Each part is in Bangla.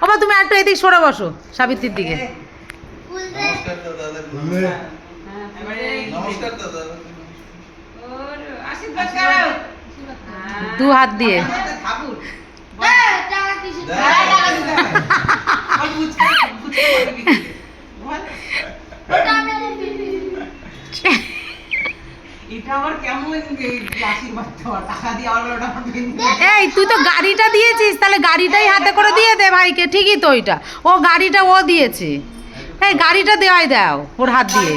বাবা তুমি একটু এদিক সরে বসো সাবিত্রীর দিকে। নমস্কার দাদা। নমস্কার দাদা। আশীর্বাদ করো। দু হাত দিয়ে। এই তুই তো গাড়িটা দিয়েছিস, তাহলে গাড়িটাই হাতে করে দিয়ে দে ভাইকে। ঠিকই তো, ওইটা ও গাড়িটা ও দিয়েছে। এই গাড়িটা দেওয়াই দাও ওর হাত দিয়ে।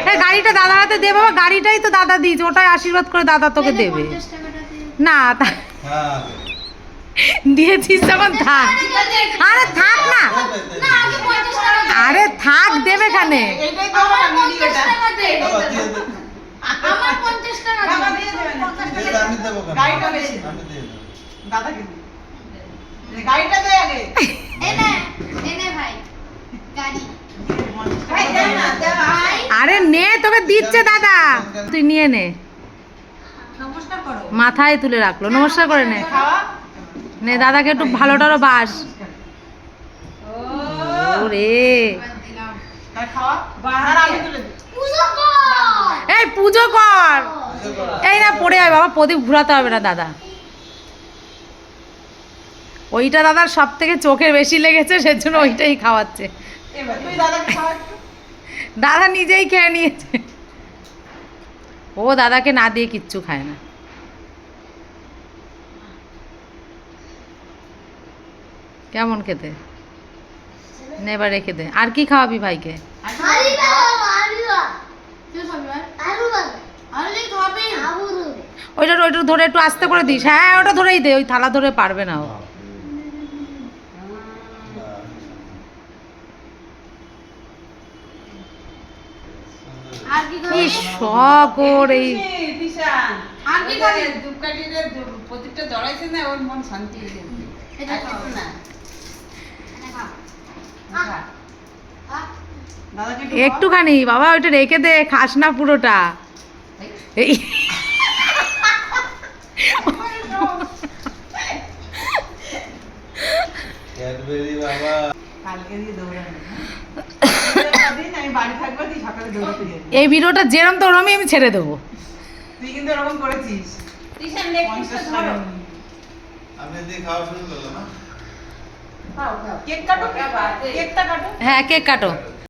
এই গাড়িটা দাদার হাতে দে বাবা, গাড়িটাই তো দাদা দিয়েছে, ওটাই আশীর্বাদ করে দাদা তোকে দেবে। না দিয়েছিস তখন থাক। আরে থাক না, আরে থাক, দেবে খানে। আরে নে, তোকে দিচ্ছে দাদা, তুই নিয়ে নে। মাথায় তুলে রাখলো, নমস্কার করে নে। নে দাদাকে একটু ভালো টালো বাস। ওরে এই পুজো কর। এই না পড়ে যাবে বাবা, প্রদীপ ঘুরাতে হবে না দাদা। ওইটা দাদার সব থেকে চোখের বেশি লেগেছে, সেজন্য ওইটাই খাওয়াচ্ছে। দাদা নিজেই খেয়ে নিয়েছে, ও দাদাকে না দিয়ে কিচ্ছু খায় না। কেমন খেতে, নেবার রেখে দে। আর কি খাওয়াবি ভাইকে? ওইটা ওইটা ধরে একটু আস্তে করে দিস। হ্যাঁ ওটা ধরেই দে, ওই থালা ধরে পারবে না ও। কি শখ ওর এই। একটুখানি বাবা, ওইটা রেখে দে, খাস না পুরোটা। এই এই ভিডিওটা যেরম তো ওরমই আমি ছেড়ে দেবো। তুই কিন্তু এরকম করেছিস। কেক কাটো, কেকটা কাটো। হ্যাঁ কেক কাটো।